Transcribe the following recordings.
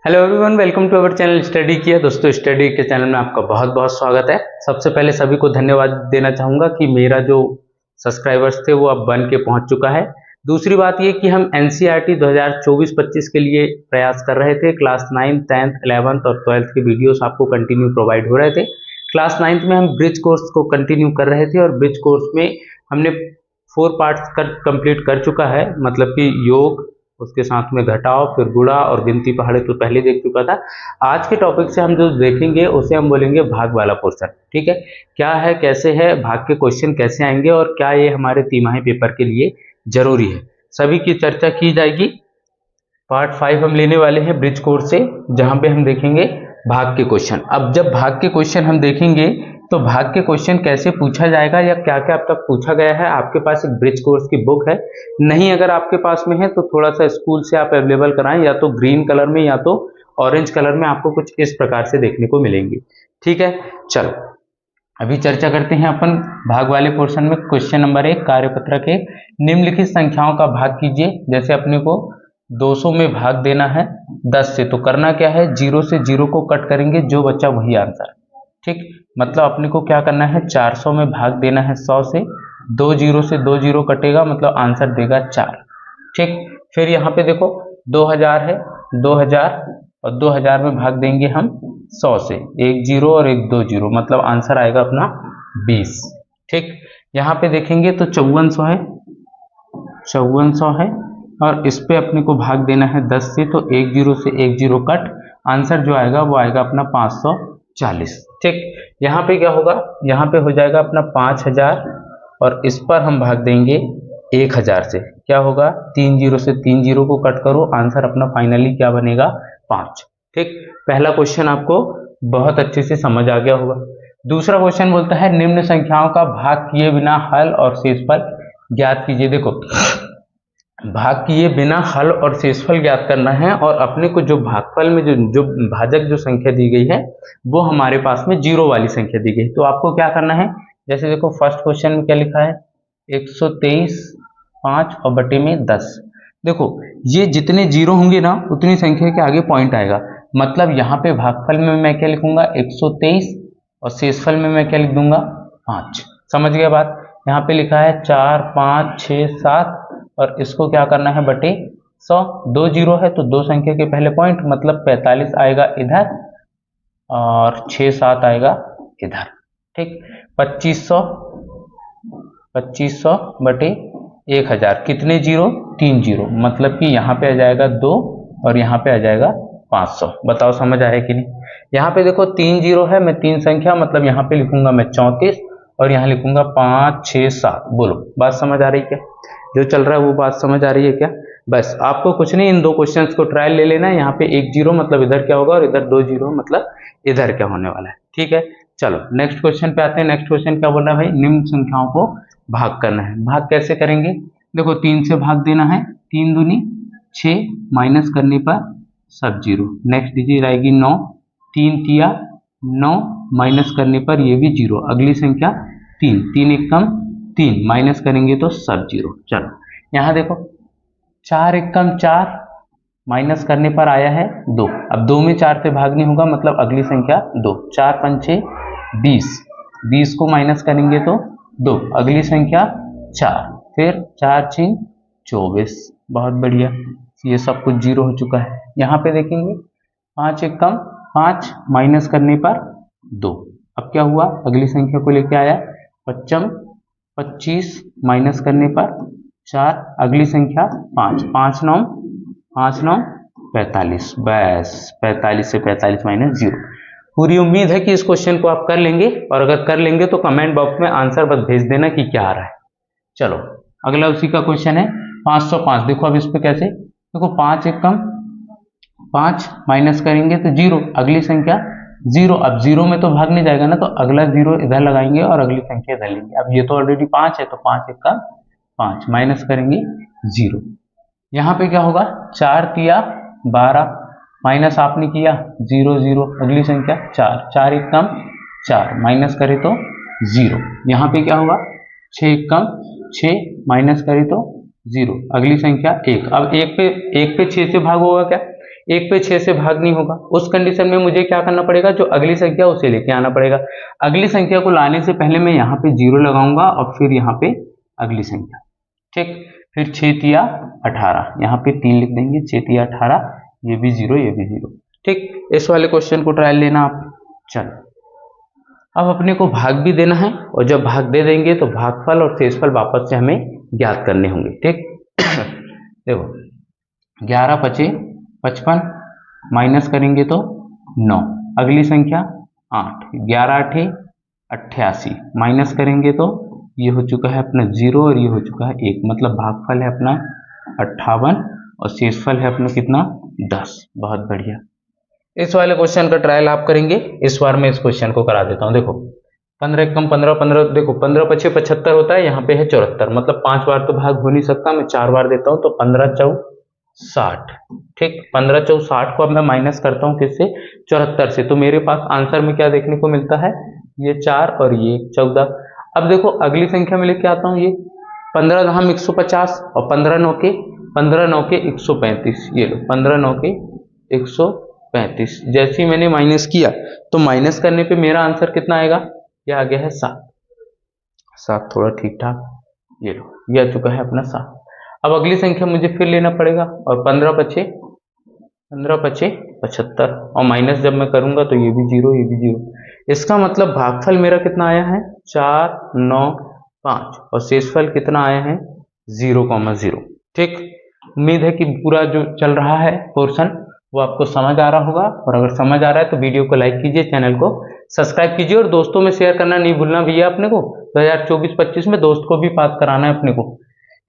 Hello everyone, welcome to our channel study किया। दोस्तों, study के चैनल में आपका बहुत बहुत स्वागत है। सबसे पहले सभी को धन्यवाद देना चाहूँगा कि मेरा जो सब्सक्राइबर्स थे वो अब बन के पहुँच चुका है। दूसरी बात ये कि हम एनसीईआरटी 2024-25 के लिए प्रयास कर रहे थे। क्लास 9, 10th, 11th और 12th के वीडियोस आपको कंटिन्यू प्रोवाइड हो रहे थे। क्लास 9th में हम ब्रिज कोर्स को कंटिन्यू कर रहे थे और ब्रिज कोर्स में हमने 4 पार्ट्स कंप्लीट कर चुका है, मतलब कि योग, उसके साथ में घटाव, फिर गुणा और गिनती पहाड़े तो पहले देख चुका था। आज के टॉपिक से हम जो देखेंगे उसे हम बोलेंगे भाग वाला पोर्शन। ठीक है, क्या है, कैसे है, भाग के क्वेश्चन कैसे आएंगे और क्या ये हमारे तिमाही पेपर के लिए जरूरी है, सभी की चर्चा की जाएगी। पार्ट 5 हम लेने वाले हैं ब्रिज कोर्स से, जहां पे हम देखेंगे भाग के क्वेश्चन। अब जब भाग के क्वेश्चन हम देखेंगे तो भाग के क्वेश्चन कैसे पूछा जाएगा या क्या क्या अब तक पूछा गया है। आपके पास एक ब्रिज कोर्स की बुक है, नहीं अगर आपके पास में है तो थोड़ा सा स्कूल से आप अवेलेबल कराएं, या तो ग्रीन कलर में या तो ऑरेंज कलर में, आपको कुछ इस प्रकार से देखने को मिलेंगी। ठीक है, चलो अभी चर्चा करते हैं अपन भाग वाले पोर्शन में। क्वेश्चन नंबर 1, कार्यपत्रक 1, निम्नलिखित संख्याओं का भाग कीजिए। जैसे अपने को 200 में भाग देना है 10 से, तो करना क्या है, 0 से 0 को कट करेंगे, जो बच्चा वही आंसर। ठीक, मतलब अपने को क्या करना है, 400 में भाग देना है 100 से, 2 0 से 2 0 कटेगा, मतलब आंसर देगा 4। ठीक, फिर यहाँ पे देखो 2000 है, 2000 और 2000 में भाग देंगे हम 100 से, 1 0 और 1 2 0, मतलब आंसर आएगा अपना 20। ठीक, यहाँ पे देखेंगे तो 5400 है, 5400 है और इस पे अपने को भाग देना है 10 से, तो 1 0 से 1 0 कट, आंसर जो आएगा वो आएगा अपना 540। ठीक, यहाँ पे क्या होगा, यहाँ पे हो जाएगा अपना 5000 और इस पर हम भाग देंगे 1000 से, क्या होगा, 3 0 से 3 0 को कट करो, आंसर अपना फाइनली क्या बनेगा, 5। ठीक, पहला क्वेश्चन आपको बहुत अच्छे से समझ आ गया होगा। दूसरा क्वेश्चन बोलता है निम्न संख्याओं का भाग किए बिना हल और शेषफल ज्ञात कीजिए। देखो, भाग किए बिना हल और शेषफल ज्ञात करना है और अपने को जो भागफल में जो भाजक जो संख्या दी गई है वो हमारे पास में 0 वाली संख्या दी गई। तो आपको क्या करना है, जैसे देखो फर्स्ट क्वेश्चन में क्या लिखा है, 123 5 और बटे में 10। देखो ये जितने 0 होंगे ना उतनी संख्या के आगे पॉइंट आएगा, मतलब यहाँ पे भागफल में मैं क्या लिखूंगा, 123 और शेषफल में मैं क्या लिख दूंगा, 5। समझ गया बात। यहाँ पे लिखा है 4 5 6 7 और इसको क्या करना है, बटे 100, 2 0 है तो 2 संख्या के पहले पॉइंट, मतलब 45 आएगा इधर और 6 7 आएगा इधर। ठीक, 2500 बटे 1000, कितने 0, 3 0, मतलब कि यहाँ पे आ जाएगा 2 और यहाँ पे आ जाएगा 500। बताओ समझ आया कि नहीं। यहाँ पे देखो 3 0 है, मैं 3 संख्या, मतलब यहाँ पे लिखूंगा मैं 34 और यहाँ लिखूंगा 5 6 7। बोलो बात समझ आ रही क्या, जो चल रहा है वो बात समझ आ रही है क्या। बस आपको कुछ नहीं, इन दो क्वेश्चंस को ट्रायल ले लेना है। यहाँ पे 1 0 मतलब इधर क्या होगा और इधर 2 0 मतलब इधर क्या होने वाला है। ठीक है, चलो नेक्स्ट क्वेश्चन पे आते हैं। नेक्स्ट क्वेश्चन क्या बोल रहा है भाई, निम्न संख्याओं को भाग करना है। भाग कैसे करेंगे, देखो 3 से भाग देना है, 3 दूनी 6, माइनस करने पर सब 0। नेक्स्ट डिजिट आएगी 9, 3 तिया 9, माइनस करने पर ये भी 0। अगली संख्या 3, 3 एक कम 3, माइनस करेंगे तो सब 0। चलो यहाँ देखो 4 एक कम 4, माइनस करने पर आया है 2। अब 2 में 4 से भाग नहीं होगा, मतलब अगली संख्या 2। 4 5 6 20, 20 को माइनस करेंगे तो 2। अगली संख्या 4, फिर 4 6 24। बहुत बढ़िया, ये सब कुछ 0 हो चुका है। यहाँ पे देखेंगे 5 एक कम 5, माइनस करने पर 2। अब क्या हुआ, अगली संख्या को लेके आया 25, 25 माइनस करने पर 4। अगली संख्या 5, 5 9 45। बस 45 से 45 माइनस 0। पूरी उम्मीद है कि इस क्वेश्चन को आप कर लेंगे, और अगर कर लेंगे तो कमेंट बॉक्स में आंसर बस भेज देना कि क्या आ रहा है। चलो अगला उसी का क्वेश्चन है 505। देखो अब इस पे कैसे, देखो 5 एक कम 5, माइनस करेंगे तो 0। अगली संख्या 0। अब 0 में तो भाग नहीं जाएगा ना, तो अगला 0 इधर लगाएंगे और अगली संख्या इधर लेंगे। अब ये तो ऑलरेडी 5 है, तो 5 एक कम 5, माइनस करेंगे 0। यहाँ पे क्या होगा, 4 तिया 12, माइनस आपने किया 0 0। अगली संख्या 4, 4 एक कम 4, माइनस करे तो 0। यहाँ पे क्या होगा, 6 एक कम 6, माइनस करे तो 0। अगली संख्या 1। अब 1 पे 6 से भाग होगा क्या, 1 पे 6 से भाग नहीं होगा। उस कंडीशन में मुझे क्या करना पड़ेगा, जो अगली संख्या उसे लेके आना पड़ेगा। अगली संख्या को लाने से पहले मैं यहाँ पे 0 लगाऊंगा और फिर यहाँ पे अगली संख्या, ठीक। फिर 6 तिया 18, यहाँ पे 3 लिख देंगे, 6 तिया 18, ये भी 0, ये भी 0, ठीक। इस वाले क्वेश्चन को ट्रायल लेना आप। चलो अब अपने को भाग भी देना है, और जब भाग दे देंगे तो भागफल और शेषफल वापस से हमें ज्ञात करने होंगे, ठीक। देखो 11 पचे 55, माइनस करेंगे तो 9, अगली संख्या 8, 11 8 88, माइनस करेंगे तो ये हो चुका है अपना 0 और ये हो चुका है 1, मतलब भागफल है अपना 58 और शेषफल है अपना कितना 10। बहुत बढ़िया। इस वाले क्वेश्चन का ट्रायल आप करेंगे। इस बार मैं इस क्वेश्चन को करा देता हूं। देखो 15 एकम 15, 15 देखो 15 पचे 75 होता है, यहाँ पे है 74, मतलब 5 बार तो भाग हो नहीं सकता, मैं 4 बार देता हूं, तो 15 चौ 60, ठीक। 15 चौ 60 को अब मैं माइनस करता हूं किससे, 74 से, तो मेरे पास आंसर में क्या देखने को मिलता है, ये 4 और ये 14। अब देखो अगली संख्या में लेके आता हूँ, ये 15 धाम 150 और 15 नौ के 135, ये लो 15 नौ के 135। जैसे ही मैंने माइनस किया तो माइनस करने पे मेरा आंसर कितना आएगा, ये आ गया है 7, थोड़ा ठीक ठाक, ये लो ये आ चुका है अपना 7। अब अगली संख्या मुझे फिर लेना पड़ेगा, और 15 पचे 75, और माइनस जब मैं करूंगा तो ये भी 0, ये भी 0। इसका मतलब भागफल मेरा कितना आया है, 4 9 5, और शेषफल कितना आया है 0,0, ठीक। उम्मीद है कि पूरा जो चल रहा है पोर्शन वो आपको समझ आ रहा होगा, और अगर समझ आ रहा है तो वीडियो को लाइक कीजिए, चैनल को सब्सक्राइब कीजिए, और दोस्तों में शेयर करना नहीं भूलना भैया। अपने को 2024-25 में दोस्त को भी पास कराना है अपने को।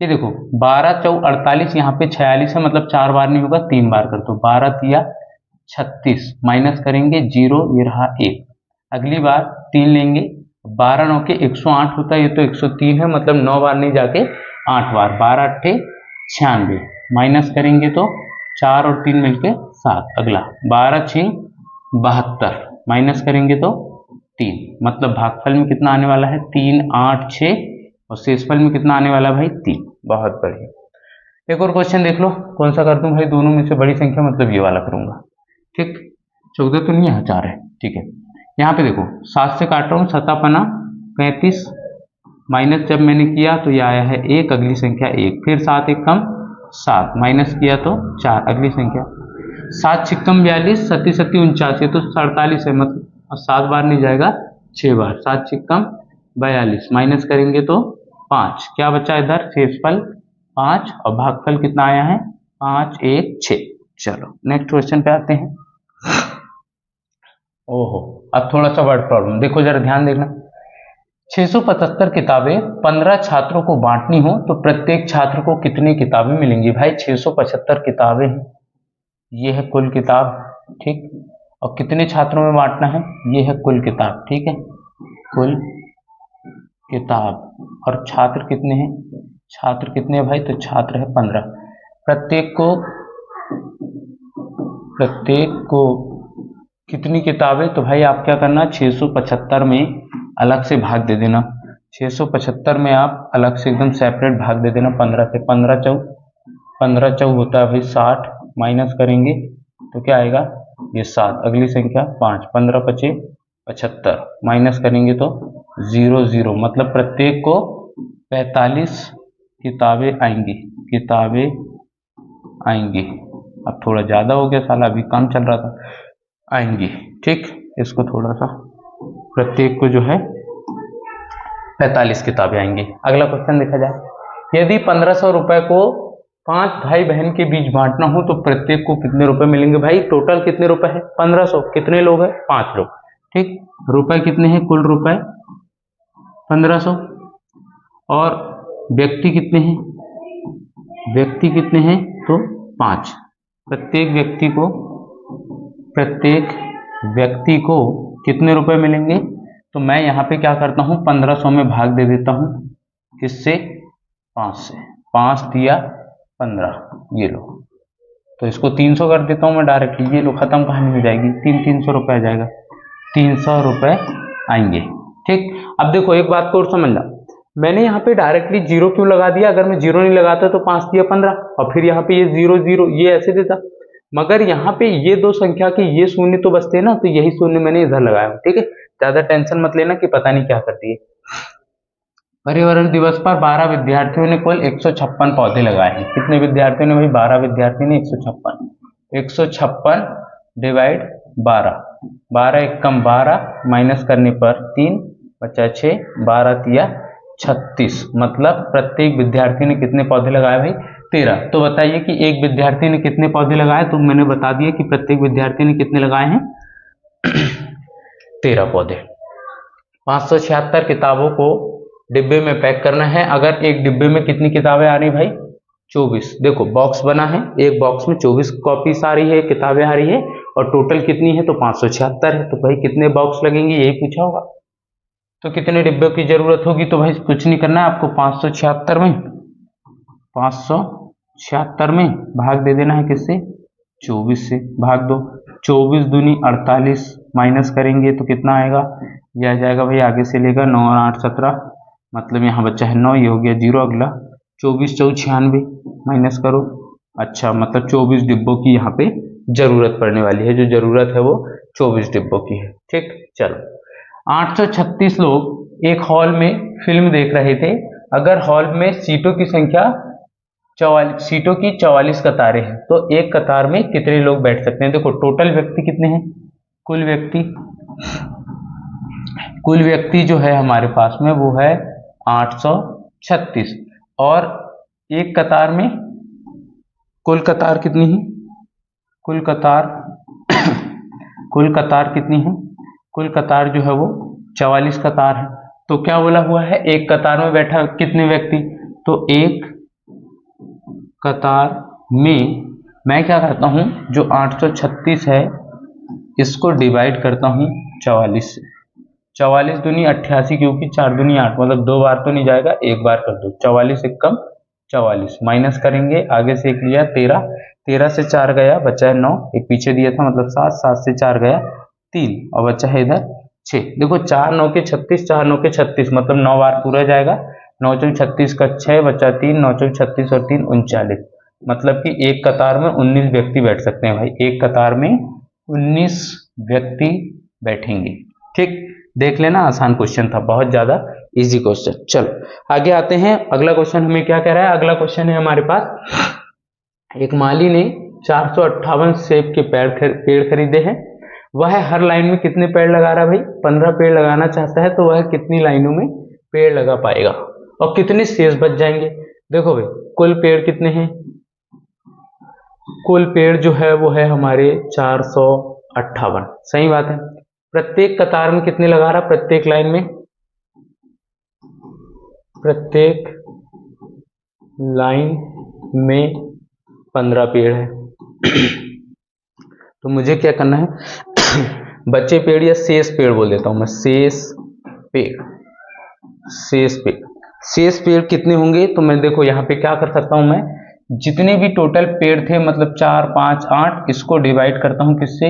ये देखो 12 चौ 48, यहाँ पे 46 है, मतलब 4 बार नहीं होगा, 3 बार कर दो, 12 तिया 36, माइनस करेंगे 0, ये रहा 1, अगली बार 3 लेंगे, 12 9 के 108 होता है, ये तो 103 है, मतलब 9 बार नहीं जाके 8 बार, 12 8 96, माइनस करेंगे तो 4 और 3 मिलके 7, अगला 12 6 72, माइनस करेंगे तो 3, मतलब भागफल में कितना आने वाला है 3 8 6, और शेषफल में कितना आने वाला है भाई 3। बहुत बढ़िया। एक और क्वेश्चन देख लो, कौन सा कर दूं भाई, दोनों में से बड़ी संख्या, मतलब ये वाला करूंगा, ठीक। 14 तो नहीं है, 4 है, ठीक है। यहाँ पे देखो 7 से काट रहा हूँ, 7 पना 35, माइनस जब मैंने किया तो ये आया है 1, अगली संख्या 1, फिर 7 1 कम 7, माइनस किया तो 4, अगली संख्या 7 छिक्कम 42, 7 7 49, ये तो 47 है, मतलब 7 बार नहीं जाएगा 6 बार, 7 छिक्कम 42, माइनस करेंगे तो 5, क्या बचा इधर शेषफल 5, और भागफल कितना आया है 5 1 6। चलो नेक्स्ट क्वेश्चन पे आते हैं। ओहो अब थोड़ा सा वर्ड प्रॉब्लम, देखो जरा ध्यान देखना। 675 किताबें 15 छात्रों को बांटनी हो तो प्रत्येक छात्र को कितनी किताबें मिलेंगी। भाई 675 किताबें हैं, ये है कुल किताब, ठीक। और कितने छात्रों में बांटना है, ये है कुल किताब, ठीक है, कुल किताब। और छात्र कितने हैं, छात्र कितने हैं भाई, तो छात्र है 15। प्रत्येक को कितनी किताबें, तो भाई आप क्या करना, 675 में अलग से भाग दे देना, 675 में आप अलग से एकदम सेपरेट भाग दे देना 15 से, 15 चौ होता है भाई 60, माइनस करेंगे तो क्या आएगा ये 7, अगली संख्या 5, 15 पचे 75, माइनस करेंगे तो 0 0, मतलब प्रत्येक को 45 किताबें आएंगी। अब थोड़ा ज्यादा हो गया साला, अभी कम चल रहा था, आएंगी, ठीक। इसको थोड़ा सा, प्रत्येक को जो है 45 किताबें आएंगी। अगला क्वेश्चन देखा जाए, यदि 1500 रुपए को 5 भाई बहन के बीच बांटना हो तो प्रत्येक को कितने रुपए मिलेंगे। भाई टोटल कितने रुपए है 1500, कितने लोग हैं 5 लोग, ठीक। रुपए कितने हैं, कुल रुपए 1500, और व्यक्ति कितने हैं, तो 5। प्रत्येक व्यक्ति को कितने रुपए मिलेंगे, तो मैं यहाँ पे क्या करता हूँ 1500 में भाग दे देता हूँ, किससे 5 से, 5 दिया 15, ये लो, तो इसको 300 कर देता हूँ मैं डायरेक्टली, ये लो खत्म कहानी हो जाएगी, 300 रुपए आ जाएगा, 300 रुपए आएंगे, ठीक। अब देखो एक बात को और समझ लो, मैंने यहाँ पे डायरेक्टली 0 क्यों लगा दिया, अगर मैं 0 नहीं लगाता तो 5 दिया 15, और फिर यहाँ पे ये 0 0 ये ऐसे देता, मगर यहाँ पे ये दो संख्या के ये शून्य तो बचते हैं ना, तो यही शून्य मैंने इधर लगाया हूँ। ठीक है, ज्यादा टेंशन मत लेना कि पता नहीं क्या करती है। पर्यावरण दिवस पर 12 विद्यार्थियों ने कुल 156 पौधे लगाए हैं। कितने विद्यार्थियों ने भाई? 12 विद्यार्थियों ने 156। 156 डिवाइड 12, 12 एकम 12 माइनस करने पर 3 बचा 6, 12 तिया 36। मतलब प्रत्येक विद्यार्थी ने कितने पौधे लगाए भाई? 13। तो बताइए कि एक विद्यार्थी ने कितने पौधे लगाए? तो मैंने बता दिया कि प्रत्येक विद्यार्थी ने कितने लगाए हैं? 13 पौधे। 576 किताबों को डिब्बे में पैक करना है। अगर एक डिब्बे में कितनी किताबें आ रही भाई? 24। देखो बॉक्स बना है, एक बॉक्स में 24 कॉपीज आ रही है, किताबें आ रही है, और टोटल कितनी है? तो 576 है। तो भाई कितने बॉक्स लगेंगे, यही पूछा होगा। तो कितने डिब्बे की जरूरत होगी? तो भाई कुछ नहीं करना है आपको, 576 में 576 में भाग दे देना है किससे? 24 से। भाग दो, 24 दूनी 48 माइनस करेंगे तो कितना आएगा? यह आ जाएगा भाई, आगे से लेगा 9 और 8 17, मतलब यहाँ बच्चा है 9, ये हो गया 0। अगला 24 4 96 माइनस करो। अच्छा, मतलब 24 डिब्बों की यहाँ पे जरूरत पड़ने वाली है। जो जरूरत है वो 24 डिब्बों की है। ठीक, चलो। 836 लोग एक हॉल में फिल्म देख रहे थे। अगर हॉल में सीटों की संख्या 44, सीटों की 44 कतारें हैं, तो एक कतार में कितने लोग बैठ सकते हैं? देखो टोटल व्यक्ति कितने हैं? कुल व्यक्ति जो है हमारे पास में वो है 836, और एक कतार में कुल कतार कितनी है? कुल कतार कुल कतार कितनी है? कुल कतार जो है वो 44 कतार है। तो क्या बोला हुआ है? एक कतार में बैठा कितने व्यक्ति? तो एक कतार में मैं क्या करता हूं, जो 836 है इसको डिवाइड करता हूं 44 से। 44 दूनी 88, क्योंकि 4 दूनी 8, मतलब 2 बार तो नहीं जाएगा, एक बार कर दो। 44 एक कम 44 माइनस करेंगे, आगे से एक लिया 13, 13 से 4 गया, बचा है 9, एक पीछे दिया था मतलब 7, 7 से 4 गया 3, और बचा है इधर 6। देखो 4 9 के 36, 4 9 के 36, मतलब 9 बार पूरा जाएगा। 9 चौक 36 का 6 बचा 3, 9 चौक 36 और 3 39, मतलब कि एक कतार में 19 व्यक्ति बैठ सकते हैं भाई। एक कतार में 19 व्यक्ति बैठेंगे। ठीक, देख लेना, आसान क्वेश्चन था, बहुत ज्यादा इजी क्वेश्चन। चलो आगे आते हैं। अगला क्वेश्चन हमें क्या कह रहा है? अगला क्वेश्चन है हमारे पास, एक माली ने 458 सेब के पेड़ खरीदे हैं। वह हर लाइन में कितने पेड़ लगा रहा है भाई? 15 पेड़ लगाना चाहता है, तो वह कितनी लाइनों में पेड़ लगा पाएगा और कितने शेष बच जाएंगे? देखो भाई, कुल पेड़ कितने हैं? कुल पेड़ जो है वो है हमारे 458। सही बात है। प्रत्येक कतार में कितने लगा रहा? प्रत्येक लाइन में, प्रत्येक लाइन में 15 पेड़ है। तो मुझे क्या करना है? बचे पेड़ या शेष पेड़ बोल देता हूं मैं, शेष पेड़। शेष पेड़ कितने होंगे? तो मैं देखो यहाँ पे क्या कर सकता हूं, मैं जितने भी टोटल पेड़ थे, मतलब 4 5 8, इसको डिवाइड करता हूं किससे?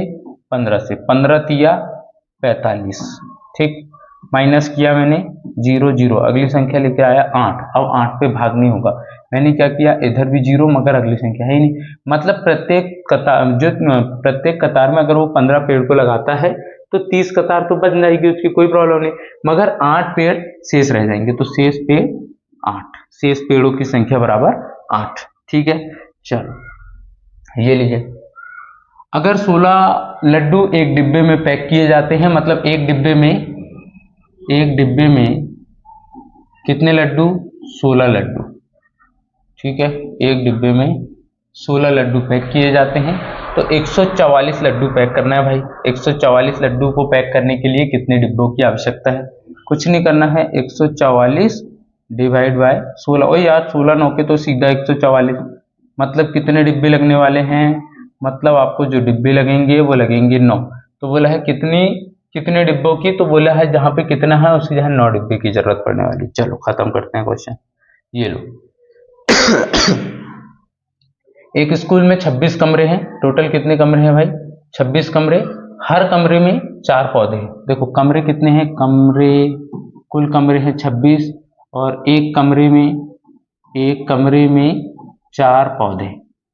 15 से। 15 तिया 45। ठीक, माइनस किया मैंने 0 0, अगली संख्या लेके आया 8। अब 8 पे भाग नहीं होगा, मैंने क्या किया, इधर भी 0, मगर अगली संख्या है ही नहीं। मतलब प्रत्येक कतार में अगर वो 15 पेड़ को लगाता है तो 30 कतार तो बच जाएगी, उसकी कोई प्रॉब्लम नहीं, मगर 8 पेड़ शेष रह जाएंगे। तो शेष पेड़ 8, शेष पेड़ों की संख्या बराबर 8। ठीक है, चलो ये लीजिए। अगर 16 लड्डू एक डिब्बे में पैक किए जाते हैं, मतलब एक डिब्बे में कितने लड्डू? 16 लड्डू। ठीक है, एक डिब्बे में 16 लड्डू पैक किए जाते हैं, तो 144 लड्डू पैक करना है भाई। 144 लड्डू को पैक करने के लिए कितने डिब्बों की आवश्यकता है? कुछ नहीं करना है, 144 डिवाइड बाय 16। ओ यार 16 9 के तो सीधा 144, मतलब कितने डिब्बे लगने वाले हैं? मतलब आपको जो डिब्बे लगेंगे वो लगेंगे 9। तो बोला है कितने डिब्बों की? तो बोला है जहां पे कितना है उसकी जहां 9 डिब्बे की जरूरत पड़ने वाली। चलो खत्म करते हैं क्वेश्चन। ये लो। एक स्कूल में 26 कमरे हैं। टोटल कितने कमरे हैं भाई? 26 कमरे। हर कमरे में 4 पौधे हैं। देखो कमरे कितने हैं? कुल कमरे हैं 26, और एक कमरे में 4 पौधे।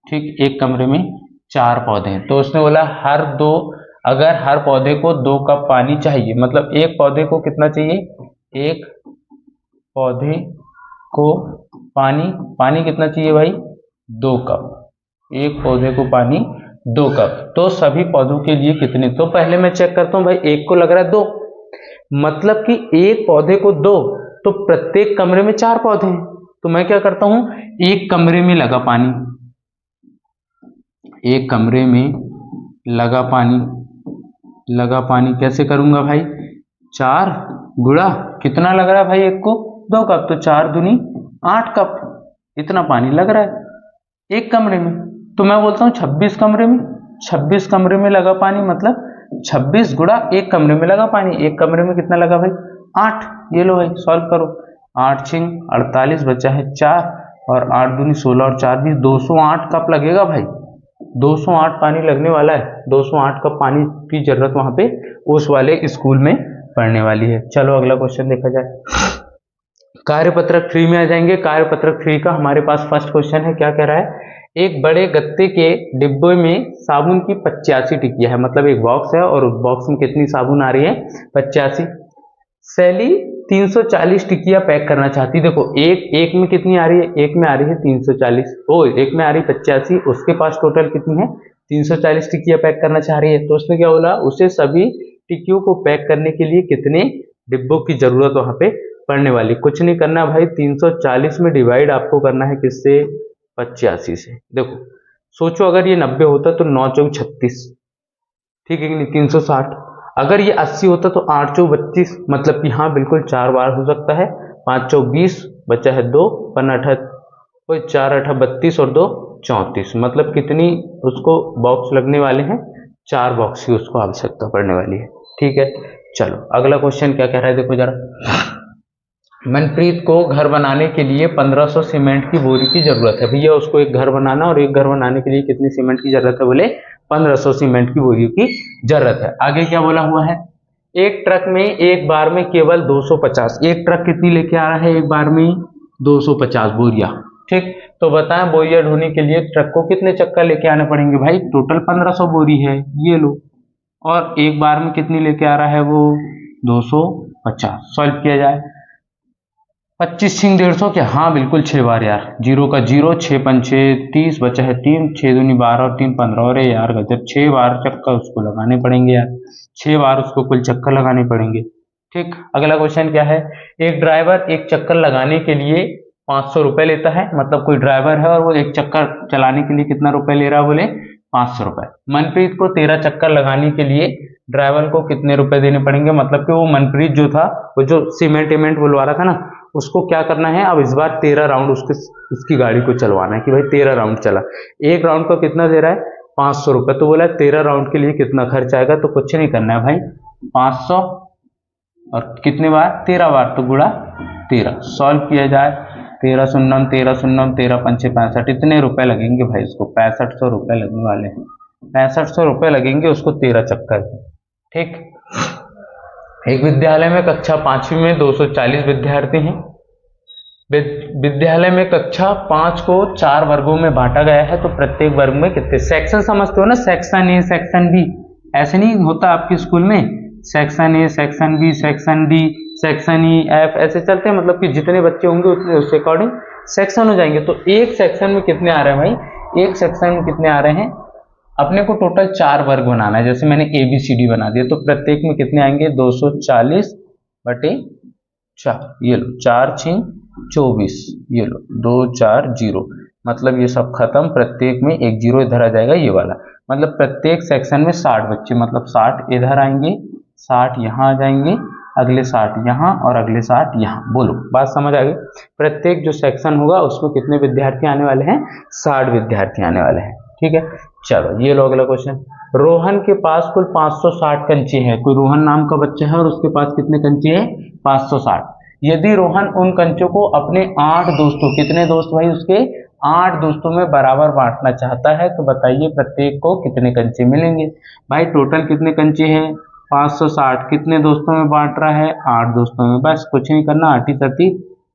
ठीक, एक कमरे में 4 पौधे हैं, तो उसने बोला अगर हर पौधे को 2 कप पानी चाहिए, मतलब एक पौधे को कितना चाहिए, एक पौधे को पानी कितना चाहिए भाई, 2 कप, एक पौधे को पानी 2 कप, तो सभी पौधों के लिए कितने, तो पहले मैं चेक करता हूं भाई, एक को लग रहा है 2, मतलब कि एक पौधे को 2, तो प्रत्येक कमरे में 4 पौधे हैं, तो मैं क्या करता हूं, एक कमरे में लगा पानी कैसे करूंगा भाई, 4 गुणा कितना लग रहा है भाई, एक को 2 कप, तो 4 दूनी 8 कप, इतना पानी लग रहा है एक कमरे में, तो मैं बोलता हूँ 26 कमरे में लगा पानी, मतलब 26 गुणा एक कमरे में लगा पानी, एक कमरे में कितना लगा भाई, 8, ये लो भाई सॉल्व करो, 8 छिंग 48, बचा है 4, और 8 दूनी 16 और 4 20, 208 कप लगेगा भाई, 208 पानी लगने वाला है, 208 कप पानी की जरूरत वहां पे उस वाले स्कूल में पड़ने वाली है। चलो अगला क्वेश्चन देखा जाए, कार्यपत्रक 3 में आ जाएंगे। कार्यपत्रक 3 का हमारे पास फर्स्ट क्वेश्चन है, क्या कह रहा है, एक बड़े गत्ते के डिब्बे में साबुन की 85 टिकिया है, मतलब एक बॉक्स है और उस बॉक्स में कितनी साबुन आ रही है, 85। सैली 340 टिकिया पैक करना चाहती, देखो एक में कितनी आ रही है, एक में आ रही है 340, एक में आ रही है 85, उसके पास टोटल कितनी है 340 टिकिया पैक करना चाह रही है, तो उसने क्या बोला, उसे सभी टिकियों को पैक करने के लिए कितने डिब्बों की जरूरत वहां पे पड़ने वाली, कुछ नहीं करना भाई, 340 में डिवाइड आपको करना है किससे, 85 से। देखो सोचो अगर ये 90 होता तो 9 चौक 36, ठीक है कि नहीं, 360, अगर ये 80 होता तो 8 चौक 32, मतलब कि हाँ बिल्कुल 4 बार हो सकता है, 5 चौक 20, बचा है 2, 4 8 32 और 2 34, मतलब कितनी उसको बॉक्स लगने वाले हैं, 4 बॉक्स की उसको आवश्यकता पड़ने वाली है, ठीक है। चलो अगला क्वेश्चन क्या कह रहा है, देखो जरा, मनप्रीत को घर बनाने के लिए 1500 सीमेंट की बोरी की जरूरत है, भैया उसको एक घर बनाना, और एक घर बनाने के लिए कितनी सीमेंट की जरूरत है, बोले 1500 सीमेंट की बोरी की जरूरत है। आगे क्या बोला हुआ है, एक ट्रक में एक बार में केवल 250, एक ट्रक कितनी लेके आ रहा है एक बार में, 250 बोरिया, ठीक, तो बताएं बोरिया ढोने के लिए ट्रक को कितने चक्कर लेके आने पड़ेंगे भाई, टोटल 1500 बोरी है, ये लो, और एक बार में कितनी लेके आ रहा है वो, 250, सॉल्व किया जाए, 25 छिंग 150, क्या, हाँ बिल्कुल 6 बार यार, 0 का 0, 6 पंचे 30, बचा है 3, 6 दूनी 12 और 3 15, अरे यार गजब, 6 बार चक्कर उसको लगाने पड़ेंगे यार, 6 बार उसको कुल चक्कर लगाने पड़ेंगे, ठीक। अगला क्वेश्चन क्या है, एक ड्राइवर एक चक्कर लगाने के लिए 500 रुपए लेता है, मतलब कोई ड्राइवर है और वो एक चक्कर चलाने के लिए कितना रुपए ले रहा है, बोले 500 रुपए। मनप्रीत को 13 चक्कर लगाने के लिए ड्राइवर को कितने रुपए देने पड़ेंगे, मतलब कि वो मनप्रीत जो था, वो जो सीमेंट बुलवा रहा था ना, उसको क्या करना है, अब इस बार 13 राउंड उसकी गाड़ी को चलवाना है, कि भाई 13 राउंड चला, एक राउंड का कितना दे रहा है, 500 रुपए, तो बोला 13 राउंड के लिए कितना खर्च आएगा, तो कुछ नहीं करना है भाई, 500 और कितने बार, 13 बार, तो गुणा 13, सॉल्व किया जाए, 13 शून्यम 13 शून्यम 13 पंचे 65, इतने रुपए लगेंगे भाई, इसको 6500 रुपए लगने वाले हैं, 6500 रुपए लगेंगे उसको 13 चक्कर के, ठीक। एक विद्यालय में कक्षा 5वीं में 240 विद्यार्थी हैं, विद्यालय में कक्षा 5 को 4 वर्गों में बांटा गया है, तो प्रत्येक वर्ग में कितने, सेक्शन समझते हो ना, सेक्शन ए सेक्शन बी, ऐसे नहीं होता आपके स्कूल में, section A section B section D section E F, ऐसे चलते हैं, मतलब कि जितने बच्चे होंगे उतने उसके अकॉर्डिंग सेक्शन हो जाएंगे, तो एक सेक्शन में कितने आ रहे हैं भाई, एक सेक्शन में कितने आ रहे हैं, अपने को टोटल 4 वर्ग बनाना है, जैसे मैंने ABCD बना दिया, तो प्रत्येक में कितने आएंगे, 240 बटे 4, ये लो 4 6 24, ये लो 2 4 0, मतलब ये सब खत्म, प्रत्येक में एक 0 इधर आ जाएगा, ये वाला, मतलब प्रत्येक सेक्शन में 60 बच्चे, मतलब 60 इधर आएंगे, 60 यहाँ आ जाएंगे, अगले 60 यहाँ और अगले 60 यहाँ, बोलो बात समझ आ गई। प्रत्येक जो सेक्शन होगा उसमें कितने विद्यार्थी आने वाले हैं, 60 विद्यार्थी आने वाले हैं, ठीक है। चलो ये लो अगला क्वेश्चन, रोहन के पास कुल 560 कंचे हैं, कोई रोहन नाम का बच्चा है और उसके पास कितने कंचे हैं, 560, यदि रोहन उन कंचों को अपने 8 दोस्तों, कितने दोस्त भाई उसके, 8 दोस्तों में बराबर बांटना चाहता है, तो बताइए प्रत्येक को कितने कंचे मिलेंगे, भाई टोटल कितने कंचे हैं, 560, कितने दोस्तों में बांट रहा है, 8 दोस्तों में, बस कुछ नहीं करना, 8 30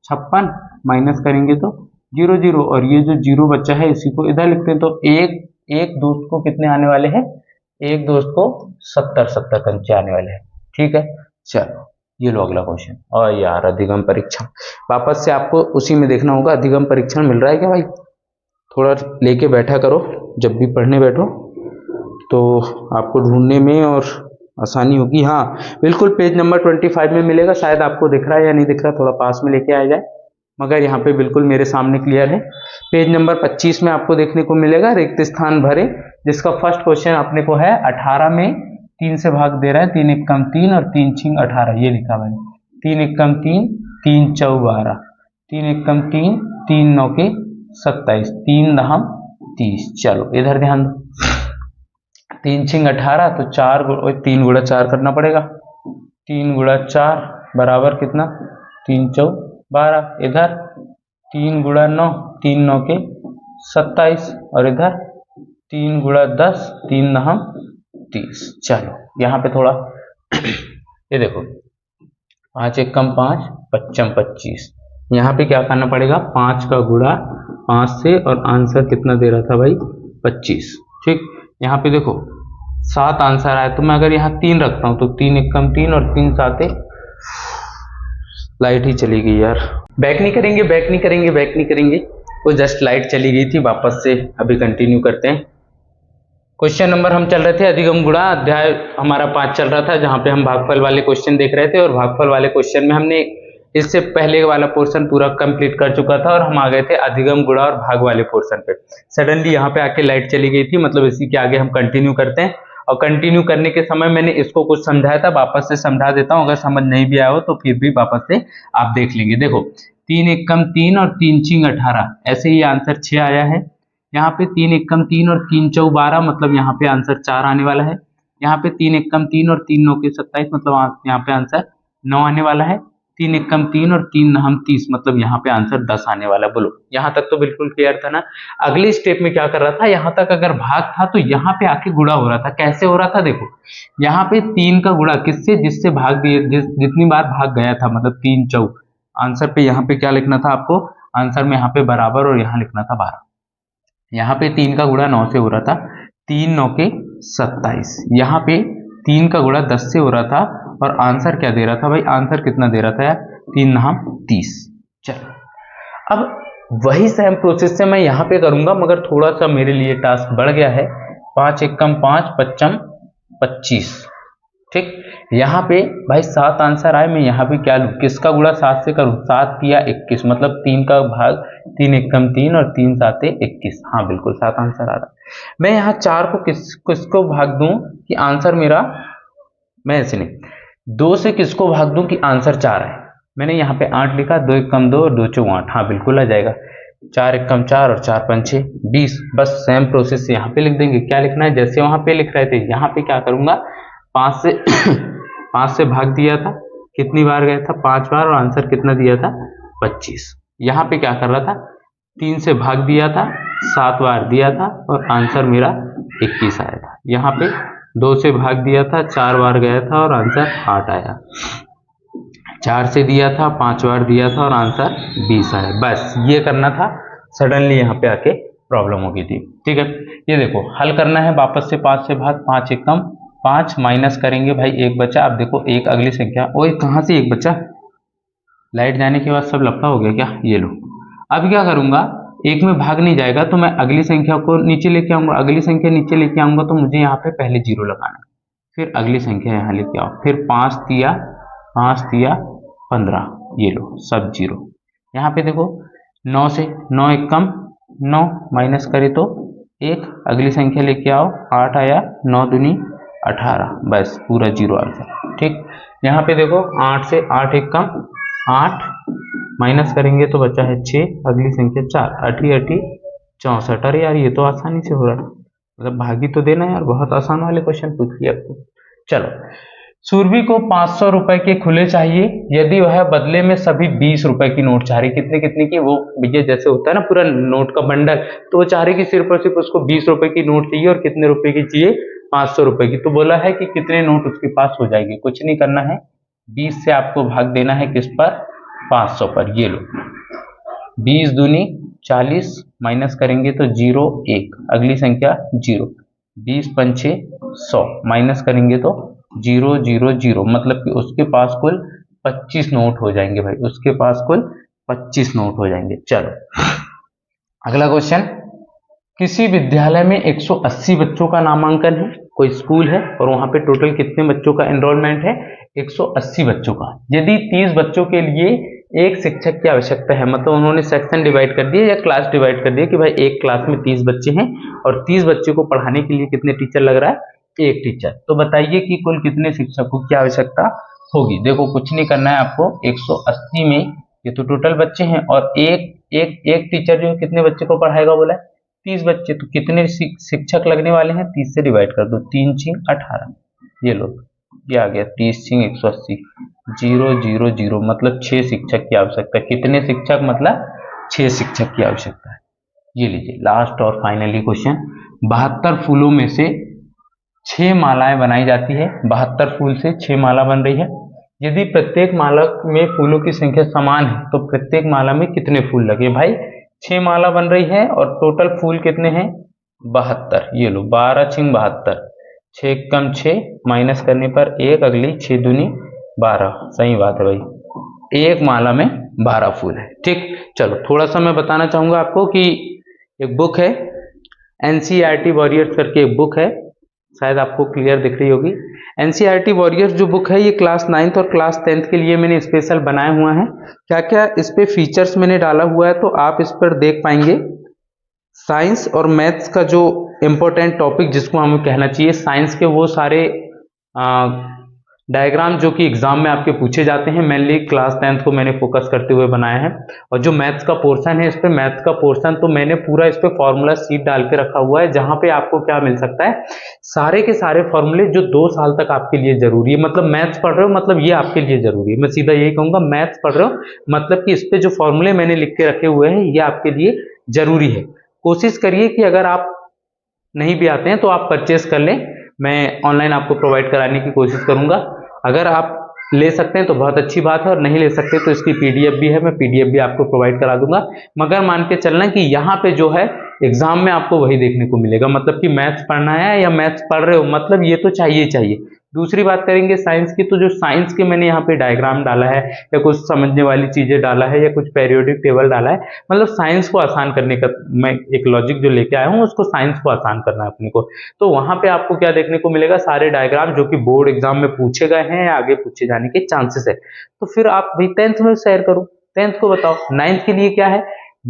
56, माइनस करेंगे तो 0 0, और ये जो 0 बच्चा है इसी को इधर लिखते हैं, तो एक एक दोस्त को कितने आने वाले हैं, एक दोस्त को 70 कंचे आने वाले हैं। ठीक है, चलो ये लो अगला क्वेश्चन। और यार अधिगम परीक्षण, वापस से आपको उसी में देखना होगा। अधिगम परीक्षण मिल रहा है क्या भाई? थोड़ा लेके बैठा करो, जब भी पढ़ने बैठो तो आपको ढूंढने में और आसानी होगी। हाँ बिल्कुल, पेज नंबर 25 में मिलेगा। शायद आपको दिख रहा है या नहीं दिख रहा, थोड़ा पास में लेके आ जाए, मगर यहाँ पे बिल्कुल मेरे सामने क्लियर है। पेज नंबर 25 में आपको देखने को मिलेगा रिक्त स्थान भरे, जिसका फर्स्ट क्वेश्चन अपने को है 18 में 3 से भाग दे रहा है, 3 एकम 3 और 3 छिंग 18, ये लिखा मैंने। 3 एकम 3, 3 चौ 12, 3 एकम 3, 3 9 के 27, 3 दहम 30। चलो इधर ध्यान दो, 3 छिंग 18 तो 3 गुणा 4 करना पड़ेगा। 3 गुणा 4 बराबर कितना, 3 चौ 12। इधर 3 गुणा 9, 3 9 के 27, और इधर 3 गुणा 10, 3 दहम 30। चलो यहाँ पे थोड़ा ये देखो, 5 एकम 5, 5 25। यहाँ पे क्या करना पड़ेगा, 5 का गुणा 5 से, और आंसर कितना दे रहा था भाई, 25। ठीक, यहाँ पे देखो 7 आंसर आया, तो मैं अगर यहाँ 3 रखता हूँ तो 3 एकम 3 और 3 7, लाइट ही चली गई यार। बैक नहीं करेंगे, बैक नहीं करेंगे, बैक नहीं करेंगे, वो जस्ट लाइट चली गई थी। वापस से अभी कंटिन्यू करते हैं। क्वेश्चन नंबर हम चल रहे थे अधिगम गुणा, अध्याय हमारा 5 चल रहा था, जहां पे हम भागफल वाले क्वेश्चन देख रहे थे। और भागफल वाले क्वेश्चन में हमने इससे पहले वाला पोर्शन पूरा कंप्लीट कर चुका था, और हम आ गए थे अधिगम गुणा और भाग वाले पोर्शन पे। सडनली यहाँ पे आके लाइट चली गई थी, मतलब इसी के आगे हम कंटिन्यू करते हैं। और कंटिन्यू करने के समय मैंने इसको कुछ समझाया था, वापस से समझा देता हूँ। अगर समझ नहीं भी आया हो तो फिर भी वापस से आप देख लेंगे। देखो 3 एकम 3 और 3 छिंग 18, ऐसे ही आंसर 6 आया है। यहाँ पे 3 एकम 3 और 3 चौ 12, मतलब यहाँ पे आंसर 4 आने वाला है। यहाँ पे 3 एकम 3 और 3 9 के 27, मतलब यहाँ पे आंसर 9 आने वाला है। 3 एकम 3 और 3 नहम 30, मतलब यहाँ पे आंसर 10 आने वाला है। बोलो यहाँ तक तो बिल्कुल क्लियर था ना। अगली स्टेप में क्या कर रहा था, यहाँ तक अगर भाग था तो यहाँ पे आके गुणा हो रहा था। कैसे हो रहा था, देखो यहाँ पे 3 का गुणा किससे, जिससे भाग दिए, जितनी बार भाग गया था, मतलब 3 चौ। आंसर पे यहाँ पे क्या लिखना था आपको, आंसर में यहाँ पे बराबर, और यहाँ लिखना था 12। यहाँ पे 3 का गुणा 9 से हो रहा था, 3 9 के 27। यहाँ पे 3 का गुणा 10 से हो रहा था, और आंसर क्या दे रहा था भाई, आंसर कितना दे रहा था यार, 3 9 30। चलो अब वही सेम प्रोसेस से मैं यहाँ पे करूंगा, मगर थोड़ा सा मेरे लिए टास्क बढ़ गया है। 5 एकम 5, 5 25। ठीक, यहाँ पे भाई 7 आंसर आए, मैं यहाँ पे क्या लूँ, किसका गुणा 7 से करूँ, 7 या 21, मतलब 3 का भाग, 3 एकम 3 और 3 7 21। हाँ बिल्कुल 7 आंसर आ रहा है। मैं यहाँ 4 को किसको भाग दूं कि आंसर मेरा, मैं ऐसे नहीं, 2 से किसको भाग दूं कि आंसर 4 है। मैंने यहाँ पे 8 लिखा, 2 एकम 2 और 2 चौ 8। हाँ बिल्कुल आ जाएगा। 4 एकम 4 और 4 पंचे 20। बस सेम प्रोसेस से यहाँ पे लिख देंगे। क्या लिखना है, जैसे वहां पे लिख रहे थे, यहाँ पे क्या करूंगा, 5 से 5 से भाग दिया था, कितनी बार गया था, 5 बार, और आंसर कितना दिया था, 25। यहाँ पे क्या कर रहा था, 3 से भाग दिया था, 7 बार दिया था, और आंसर मेरा 21 आया था। यहाँ पे 2 से भाग दिया था, 4 बार गया था, और आंसर 8 आया। 4 से दिया था, 5 बार दिया था, और आंसर 20 आया। बस ये करना था। सडनली यहाँ पे आके प्रॉब्लम हो गई थी। ठीक है, ये देखो हल करना है। वापस से 5 से भाग, 5 एकम 5 माइनस करेंगे भाई, 1 बचा। अब देखो एक अगली संख्या, ओए कहाँ से 1 बचा, लाइट जाने के बाद सब लफड़ा हो गया क्या, ये लो। अब क्या करूंगा, एक में भाग नहीं जाएगा तो मैं अगली संख्या को नीचे लेके आऊंगा। अगली संख्या नीचे लेके आऊंगा तो मुझे यहाँ पे पहले 0 लगाना, फिर अगली संख्या यहाँ लेके आओ, फिर 5 दिया 15, ये लो सब 0। यहाँ पे देखो 9 से 9 एकम 9 माइनस करे तो 1, अगली संख्या लेके आओ, 8 आया, 9 दूनी 18, बस पूरा 0 आंसर। ठीक, यहाँ पे देखो 8 से 8 एकम 8 माइनस करेंगे तो बचा है 6, अगली संख्या 4, 8 8 64। अरे यार ये तो आसानी से हो रहा है, मतलब भागी तो देना यार, बहुत आसान वाले क्वेश्चन पूछ लिया आपको। चलो, सुरभि को 500 रुपए के खुले चाहिए, यदि वह बदले में सभी 20 रुपए की नोट चाह रही। कितने कितने की, वो भैया जैसे होता है ना पूरा नोट का बंडल, तो वो चाह रही कि सिर्फ और सिर्फ उसको 20 रुपए की नोट चाहिए, और कितने रुपए की चाहिए, 500 रुपए की। तो बोला है कि कितने नोट उसके पास हो जाएगी। कुछ नहीं करना है, 20 से आपको भाग देना है किस पर, 500 पर। ये लो 20 दूनी 40, माइनस करेंगे तो 0 1, अगली संख्या 0, 20 पंचे 100, माइनस करेंगे तो 0 0 0, मतलब कि उसके पास कुल 25 नोट हो जाएंगे भाई, उसके पास कुल 25 नोट हो जाएंगे। चलो अगला क्वेश्चन, किसी विद्यालय में 180 बच्चों का नामांकन है, कोई स्कूल है और वहां पे टोटल कितने बच्चों का एनरोलमेंट है, 180 बच्चों का। यदि 30 बच्चों के लिए एक शिक्षक की आवश्यकता है, मतलब उन्होंने सेक्शन डिवाइड कर दिए या क्लास डिवाइड कर दिए कि भाई एक क्लास में 30 बच्चे हैं और 30 बच्चे को पढ़ाने के लिए कितने टीचर लग रहा है, एक टीचर। तो बताइए कि कुल कितने शिक्षकों की आवश्यकता होगी। देखो कुछ नहीं करना है आपको, 180 में ये तो टोटल बच्चे हैं और एक टीचर जो है कितने बच्चे को पढ़ाएगा बोला है, 30 बच्चे। तो कितने शिक्षक लगने वाले हैं, 30 से डिवाइड कर दो, 3 6 18, ये लो ये आ गया 30 6 180, 0 0 0, मतलब 6 शिक्षक की आवश्यकता है। कितने शिक्षक, मतलब 6 शिक्षक की आवश्यकता है। ये लीजिए लास्ट और फाइनली क्वेश्चन, 72 फूलों में से 6 मालाएं बनाई जाती है, 72 फूल से 6 माला बन रही है। यदि प्रत्येक माला में फूलों की संख्या समान है तो प्रत्येक माला में कितने फूल लगे। भाई 6 माला बन रही है और टोटल फूल कितने हैं, 72, ये लो 12 6 72, 6 कम 6, माइनस करने पर 1, अगली 6 दूनी 12, सही बात है भाई, एक माला में 12 फूल है। ठीक, चलो थोड़ा सा मैं बताना चाहूंगा आपको कि एक बुक है एनसीईआरटी वॉरियर्स करके एक बुक है, शायद आपको क्लियर दिख रही होगी। एनसीईआरटी वॉरियर्स जो बुक है ये क्लास 9th और क्लास 10th के लिए मैंने स्पेशल बनाया हुआ है। क्या क्या इस पे फीचर्स मैंने डाला हुआ है तो आप इस पर देख पाएंगे। साइंस और मैथ्स का जो इम्पोर्टेंट टॉपिक जिसको हमें कहना चाहिए, साइंस के वो सारे डायग्राम जो कि एग्जाम में आपके पूछे जाते हैं, मेनली क्लास 10th को मैंने फोकस करते हुए बनाया है। और जो मैथ्स का पोर्शन है, इस पे मैथ्स का पोर्शन तो मैंने पूरा इस पे फॉर्मूला शीट डाल के रखा हुआ है, जहां पे आपको क्या मिल सकता है, सारे के सारे फॉर्मूले जो 2 साल तक आपके लिए जरूरी है। मतलब मैथ्स पढ़ रहे हो मतलब ये आपके लिए जरूरी है, मैं सीधा यही कहूंगा, मैथ्स पढ़ रहे हो मतलब कि इस पे जो फॉर्मूले मैंने लिख के रखे हुए हैं ये आपके लिए जरूरी है। कोशिश करिए कि अगर आप नहीं भी आते हैं तो आप परचेस कर लें, मैं ऑनलाइन आपको प्रोवाइड कराने की कोशिश करूंगा। अगर आप ले सकते हैं तो बहुत अच्छी बात है और नहीं ले सकते तो इसकी पीडीएफ भी है, मैं पीडीएफ भी आपको प्रोवाइड करा दूंगा। मगर मान के चलना कि यहाँ पे जो है एग्जाम में आपको वही देखने को मिलेगा, मतलब कि मैथ्स पढ़ना है या मैथ्स पढ़ रहे हो मतलब ये तो चाहिए चाहिए। दूसरी बात करेंगे साइंस की, तो जो साइंस के मैंने यहाँ पे डायग्राम डाला है या कुछ समझने वाली चीजें डाला है या कुछ पेरियोडिक टेबल डाला है, मतलब साइंस को आसान करने का मैं एक लॉजिक जो लेके आया हूँ, उसको साइंस को आसान करना है अपने को। तो वहां पे आपको क्या देखने को मिलेगा, सारे डायग्राम जो कि बोर्ड एग्जाम में पूछे गए हैं या आगे पूछे जाने के चांसेस है। तो फिर आप भाई 10th में शेयर करो, 10th को बताओ। 9th के लिए क्या है,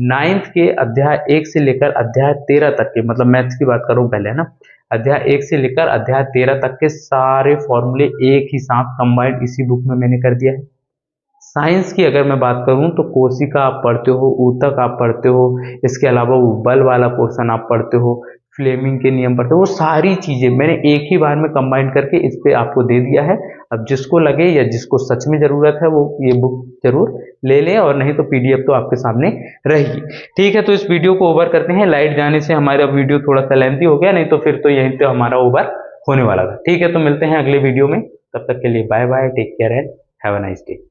9th के अध्याय 1 से लेकर अध्याय 13 तक के, मतलब मैथ्स की बात करूं पहले है ना, अध्याय 1 से लेकर अध्याय 13 तक के सारे फॉर्मूले एक ही साथ कंबाइंड इसी बुक में मैंने कर दिया है। साइंस की अगर मैं बात करूं तो कोशिका आप पढ़ते हो, ऊतक आप पढ़ते हो, इसके अलावा वो बल वाला पोर्शन आप पढ़ते हो, फ्लेमिंग के नियम पढ़ते हो, वो सारी चीजें मैंने एक ही बार में कंबाइन करके इस पे आपको दे दिया है। अब जिसको लगे या जिसको सच में जरूरत है वो ये बुक जरूर ले ले, और नहीं तो पीडीएफ तो आपके सामने रहेगी। ठीक है, तो इस वीडियो को ओवर करते हैं, लाइट जाने से हमारा वीडियो थोड़ा सा लेंथी हो गया, नहीं तो फिर तो यहीं पे हमारा ओवर होने वाला था। ठीक है, तो मिलते हैं अगले वीडियो में, तब तक के लिए bye bye, take care and have a nice day.